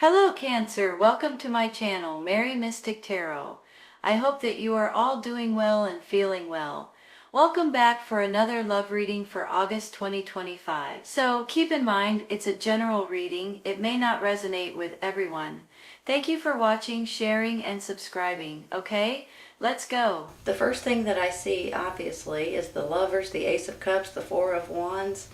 Hello Cancer, welcome to my channel, Mary Mystic Tarot. I hope that you are all doing well and feeling well. Welcome back for another love reading for August 2025. So keep in mind, it's a general reading. It may not resonate with everyone. Thank you for watching, sharing, and subscribing. Okay, let's go. The first thing that I see, obviously, is the Lovers, the Ace of Cups, the Four of Wands.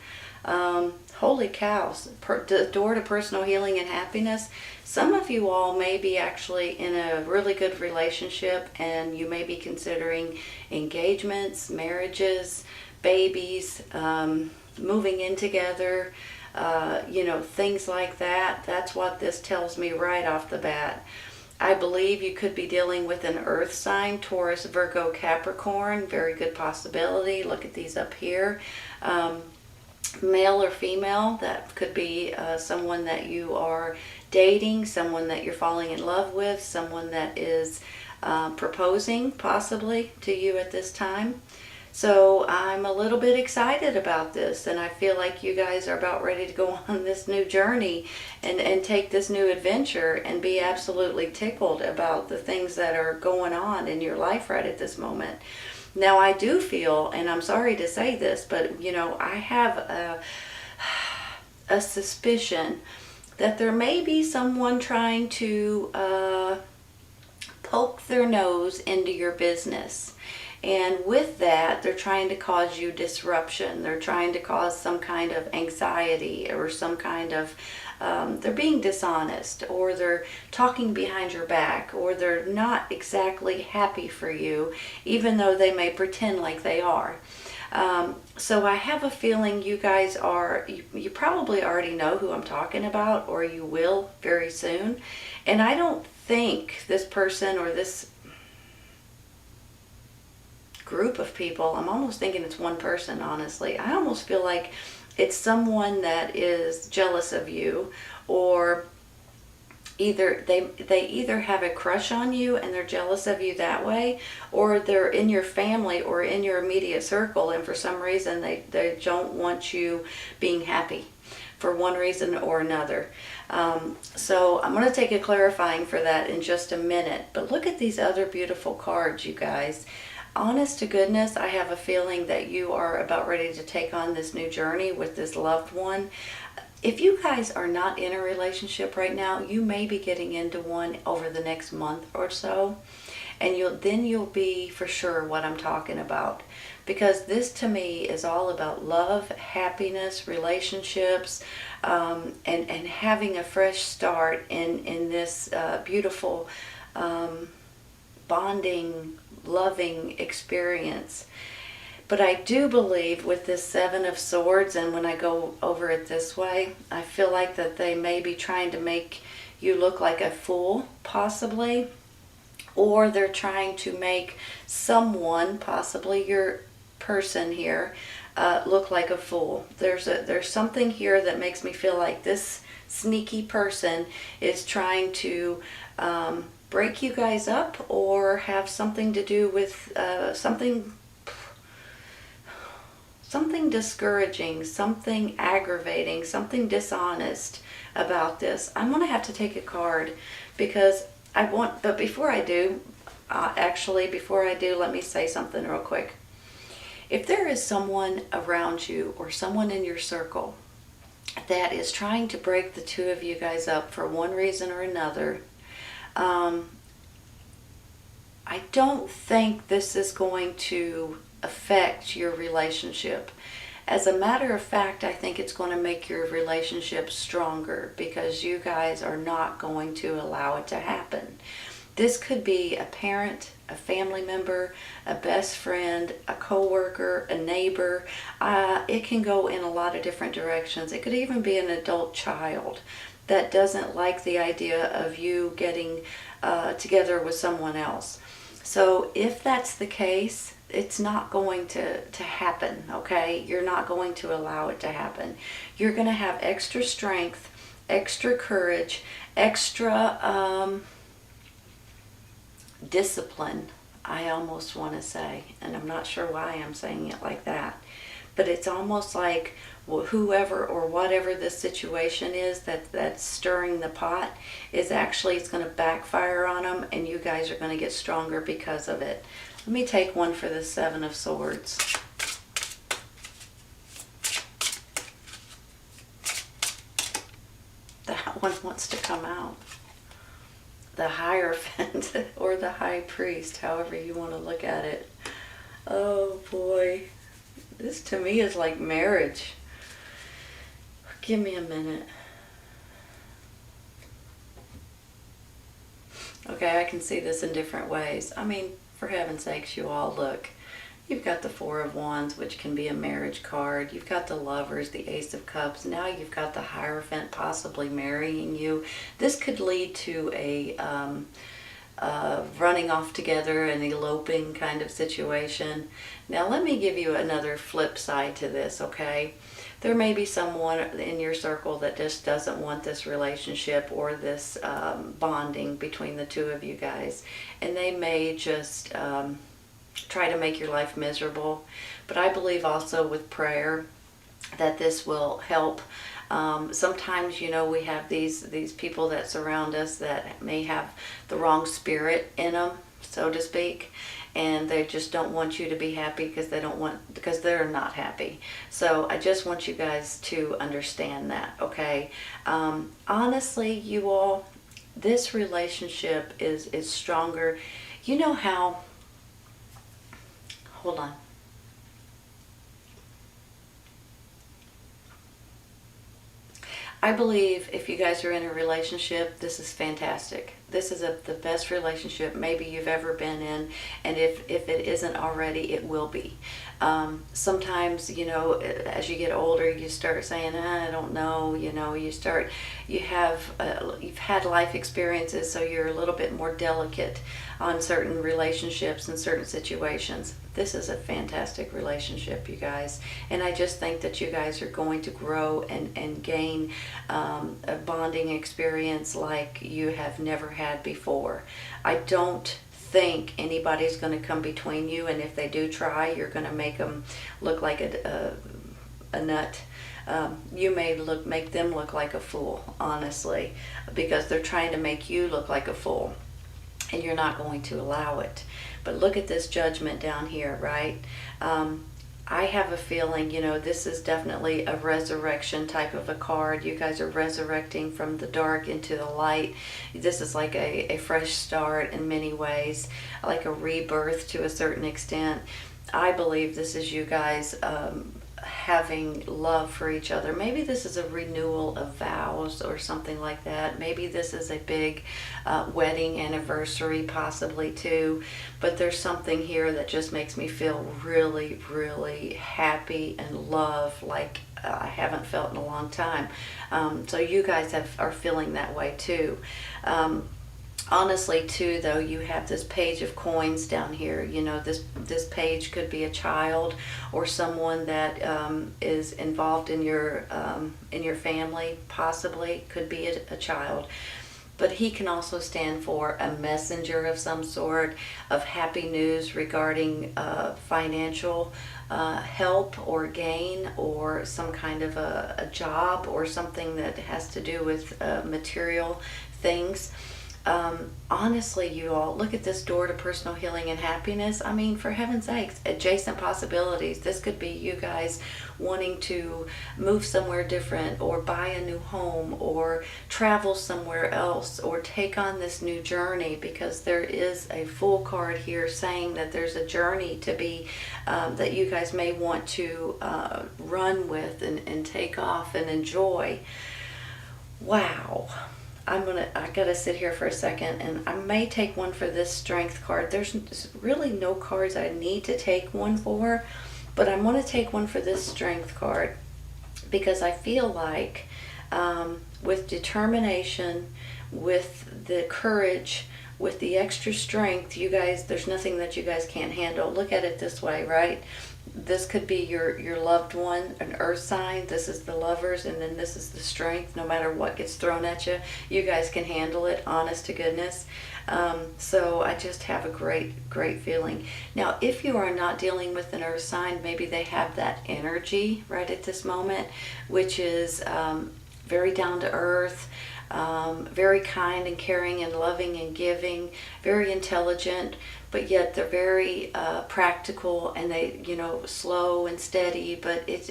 Holy cows, the door to personal healing and happiness. Some of you all may be actually in a really good relationship, and you may be considering engagements, marriages, babies, moving in together, things like that. That's what this tells me right off the bat. I believe you could be dealing with an earth sign, Taurus, Virgo, Capricorn. Very good possibility. Look at these up here. Male or female, that could be someone that you are dating, someone that you're falling in love with, someone that is proposing possibly to you at this time. So I'm a little bit excited about this, and I feel like you guys are about ready to go on this new journey and take this new adventure and be absolutely tickled about the things that are going on in your life right at this moment. Now, I do feel, and I'm sorry to say this, but, I have a suspicion that there may be someone trying to poke their nose into your business. And with that, they're trying to cause you disruption. They're trying to cause some kind of anxiety or some kind of they're being dishonest, or they're talking behind your back, or they're not exactly happy for you, even though they may pretend like they are. So I have a feeling you guys are, you probably already know who I'm talking about, or you will very soon. And I don't think this person or this group of people, I'm almost thinking it's one person, honestly. I almost feel like it's someone that is jealous of you, or either they either have a crush on you and they're jealous of you that way, or they're in your family or in your immediate circle, and for some reason they don't want you being happy for one reason or another. So I'm going to take a clarifying for that in just a minute. But look at these other beautiful cards, you guys. Honest to goodness, I have a feeling that you are about ready to take on this new journey with this loved one. If you guys are not in a relationship right now, you may be getting into one over the next month or so. And you'll be for sure what I'm talking about. Because this to me is all about love, happiness, relationships, and having a fresh start in this beautiful bonding, loving experience. But I do believe with this Seven of Swords, and when I go over it this way, I feel like that they may be trying to make you look like a fool, possibly, or they're trying to make someone, possibly your person here, look like a fool. There's something here that makes me feel like this sneaky person is trying to break you guys up, or have something to do with something discouraging, something aggravating, something dishonest about this. I'm going to have to take a card because but before I do, let me say something real quick. If there is someone around you or someone in your circle that is trying to break the two of you guys up for one reason or another, I don't think this is going to affect your relationship. As a matter of fact, I think it's going to make your relationship stronger, because you guys are not going to allow it to happen. This could be a parent, a family member, a best friend, a coworker, a neighbor. It can go in a lot of different directions. It could even be an adult child that doesn't like the idea of you getting together with someone else. So if that's the case, it's not going to happen, okay? You're not going to allow it to happen. You're going to have extra strength, extra courage, extra discipline, I almost want to say. And I'm not sure why I'm saying it like that. but it's almost like whoever or whatever this situation is that's stirring the pot is actually, it's going to backfire on them, and you guys are going to get stronger because of it. Let me take one for the Seven of Swords. That one wants to come out. The Hierophant or the High Priest, however you want to look at it. Oh boy, this to me is like marriage. Give me a minute. Okay, I can see this in different ways. I mean, for heaven's sakes, you all, look. You've got the Four of Wands, which can be a marriage card. You've got the Lovers, the Ace of Cups. Now you've got the Hierophant possibly marrying you. This could lead to a running off together, an eloping kind of situation. Now let me give you another flip side to this, okay? There may be someone in your circle that just doesn't want this relationship or this bonding between the two of you guys. And they may just try to make your life miserable. But I believe also with prayer that this will help. Sometimes, you know, we have these people that surround us that may have the wrong spirit in them, so to speak, and they just don't want you to be happy because they're not happy. So I just want you guys to understand that, okay? Honestly, you all, this relationship is stronger. You know how, hold on. I believe if you guys are in a relationship, this is fantastic. This is the best relationship maybe you've ever been in, and if it isn't already, it will be. Sometimes, you know, as you get older, you start saying, I don't know, you know, you've had life experiences, so you're a little bit more delicate on certain relationships and certain situations. This is a fantastic relationship, you guys, and I just think that you guys are going to grow and gain a bonding experience like you have never had before. I don't think anybody's going to come between you, and if they do try, you're going to make them look like a nut. You may make them look like a fool, honestly, because they're trying to make you look like a fool, and you're not going to allow it. But look at this Judgment down here, right? I have a feeling, you know, this is definitely a resurrection type of a card. You guys are resurrecting from the dark into the light. This is like a fresh start in many ways, like a rebirth to a certain extent. I believe this is you guys having love for each other. Maybe this is a renewal of vows or something like that. Maybe this is a big wedding anniversary possibly too. But there's something here that just makes me feel really, really happy and love like I haven't felt in a long time. So you guys are feeling that way too. Honestly too, though, you have this Page of Coins down here. You know, this page could be a child or someone that is involved in your family, possibly could be a child. But he can also stand for a messenger of some sort of happy news regarding financial help or gain, or some kind of a job or something that has to do with material things. Honestly, you all, look at this door to personal healing and happiness. I mean, for heaven's sakes, adjacent possibilities. This could be you guys wanting to move somewhere different, or buy a new home, or travel somewhere else, or take on this new journey, because there is a Fool card here saying that there's a journey to be, that you guys may want to run with and take off and enjoy. Wow. I gotta sit here for a second, and I may take one for this Strength card. There's really no cards I need to take one for, but I'm gonna take one for this Strength card, because I feel like with determination, with the courage, with the extra strength, you guys, there's nothing that you guys can't handle. Look at it this way, right? this could be your loved one, an earth sign. This is the lovers, and then this is the strength. No matter what gets thrown at you, you guys can handle it, honest to goodness. So I just have a great feeling. Now, if you are not dealing with an earth sign, maybe they have that energy right at this moment, which is very down to earth, very kind and caring and loving and giving, very intelligent, but yet they're very practical, and they, slow and steady, but it's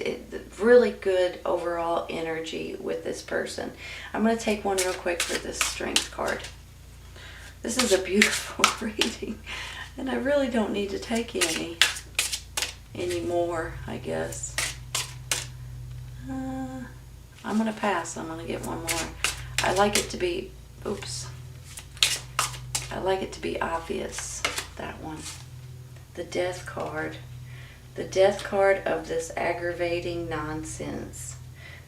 really good overall energy with this person. I'm going to take one real quick for this strength card. This is a beautiful reading, and I really don't need to take any more, I guess. I'm going to pass. I'm going to get one more. I like it to be, I like it to be obvious, that one. The Death card. The Death card of this aggravating nonsense.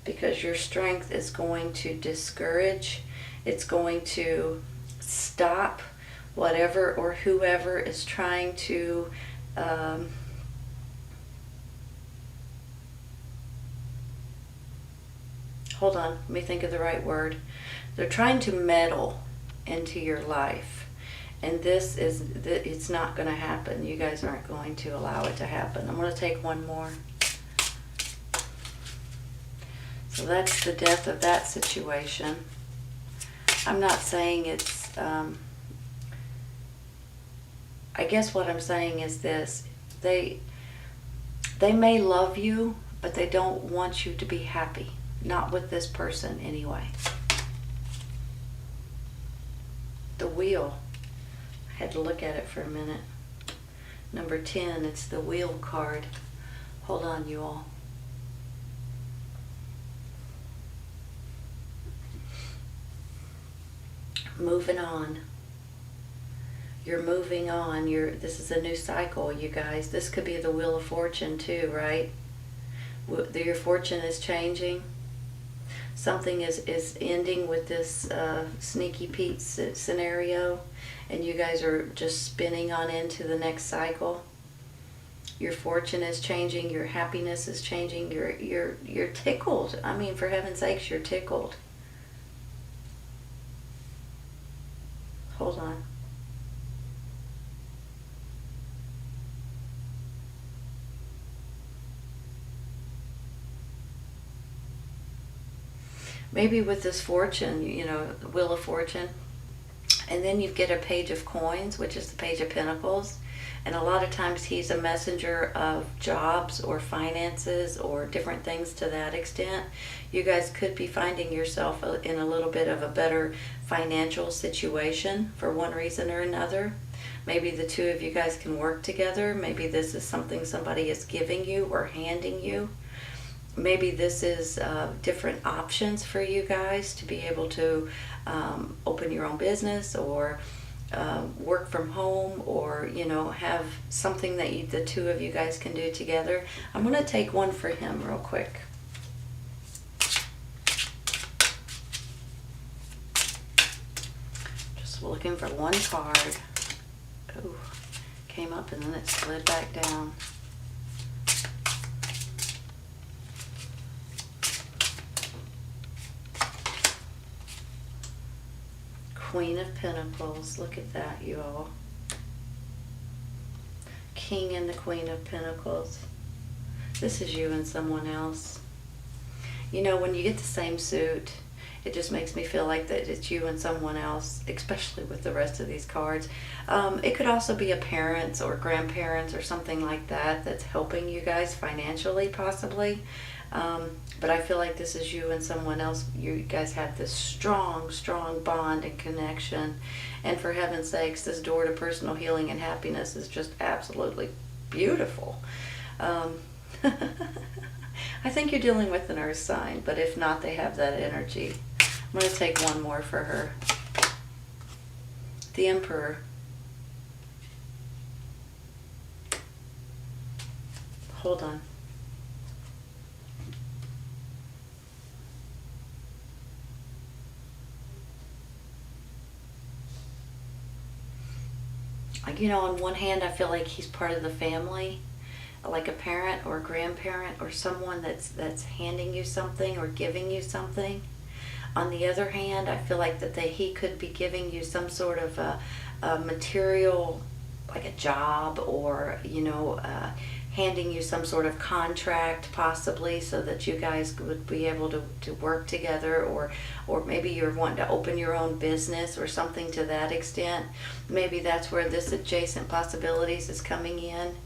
Because your strength is going to discourage, it's going to stop whatever or whoever is trying to hold on, let me think of the right word. They're trying to meddle into your life, and it's not going to happen. You guys aren't going to allow it to happen. I'm going to take one more. So that's the death of that situation. I'm not saying it's I guess what I'm saying is this: they may love you, but they don't want you to be happy. Not with this person anyway. The Wheel. I had to look at it for a minute. Number 10, it's the Wheel card. Hold on, you all. Moving on. You're moving on. This is a new cycle, you guys. This could be the Wheel of Fortune too, right? Your fortune is changing. Something is ending with this Sneaky Pete scenario, and you guys are just spinning on into the next cycle. Your fortune is changing. Your happiness is changing. You're tickled. I mean, for heaven's sakes, you're tickled. Hold on. Maybe with this fortune, the Wheel of Fortune, and then you get a Page of Coins, which is the Page of Pentacles, and a lot of times he's a messenger of jobs or finances or different things to that extent. You guys could be finding yourself in a little bit of a better financial situation for one reason or another. Maybe the two of you guys can work together. Maybe this is something somebody is giving you or handing you. Maybe this is different options for you guys to be able to open your own business, or work from home, or have something that the two of you guys can do together. I'm going to take one for him real quick. Just looking for one card. Oh, came up and then it slid back down. Queen of Pentacles. Look at that, you all. King and the Queen of Pentacles. This is you and someone else. When you get the same suit, it just makes me feel like that it's you and someone else, especially with the rest of these cards. It could also be a parents or grandparents or something like that that's helping you guys financially, possibly. But I feel like this is you and someone else. You guys have this strong bond and connection. And for heaven's sakes, this door to personal healing and happiness is just absolutely beautiful. I think you're dealing with an earth sign, but if not, they have that energy. I'm going to take one more for her. The Emperor. Hold on. On one hand, I feel like he's part of the family, like a parent or a grandparent or someone that's handing you something or giving you something. On the other hand, I feel like that he could be giving you some sort of a material, like a job, or handing you some sort of contract possibly, so that you guys would be able to work together, or maybe you're wanting to open your own business or something to that extent. Maybe that's where this adjacent possibilities is coming in.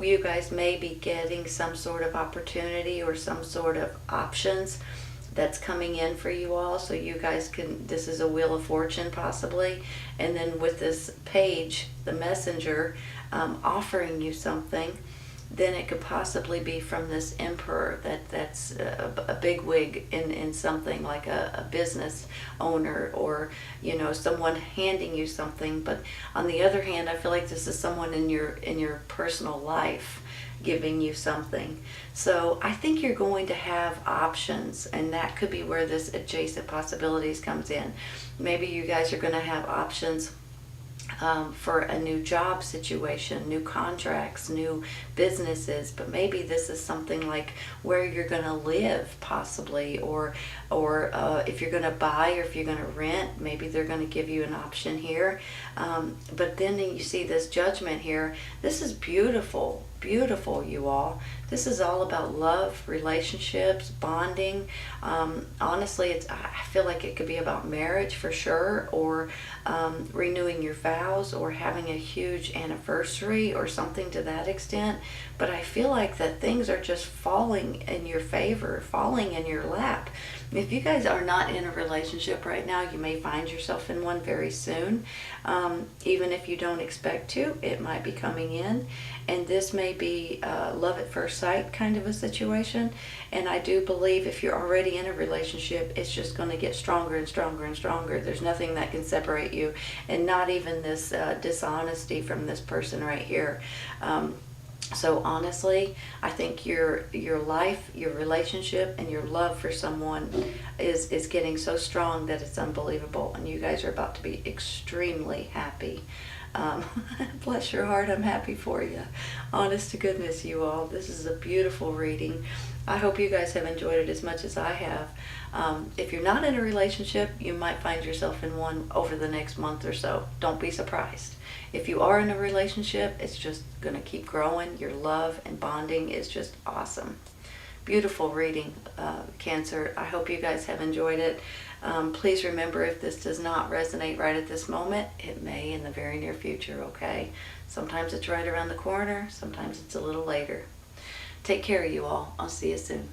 You guys may be getting some sort of opportunity or some sort of options that's coming in for you all, so you guys can, this is a wheel of fortune possibly. And then with this page, the messenger, offering you something, then it could possibly be from this emperor that's a bigwig in something, like a business owner, or someone handing you something. But on the other hand, I feel like this is someone in your personal life giving you something. So I think you're going to have options, and that could be where this adjacent possibilities comes in. Maybe you guys are going to have options for a new job situation, new contracts, new businesses. But maybe this is something like where you're going to live possibly, or if you're going to buy or if you're going to rent, maybe they're going to give you an option here. But then you see this judgment here. This is beautiful, beautiful, you all. This is all about love, relationships, bonding. Honestly, I feel like it could be about marriage for sure, or renewing your vows, or having a huge anniversary or something to that extent. But I feel like that things are just falling in your favor, falling in your lap. If you guys are not in a relationship right now, you may find yourself in one very soon. Even if you don't expect to, it might be coming in. And this may be love at first sight kind of a situation. And I do believe if you're already in a relationship, it's just going to get stronger and stronger and stronger. There's nothing that can separate you, and not even this dishonesty from this person right here. So honestly, I think your life, your relationship, and your love for someone is getting so strong that it's unbelievable, and you guys are about to be extremely happy. Bless your heart, I'm happy for you. Honest to goodness, you all, this is a beautiful reading. I hope you guys have enjoyed it as much as I have. If you're not in a relationship, you might find yourself in one over the next month or so. Don't be surprised. If you are in a relationship, it's just going to keep growing. Your love and bonding is just awesome. Beautiful reading, Cancer. I hope you guys have enjoyed it. Please remember, if this does not resonate right at this moment, it may in the very near future, okay? Sometimes it's right around the corner. Sometimes it's a little later. Take care, you all. I'll see you soon.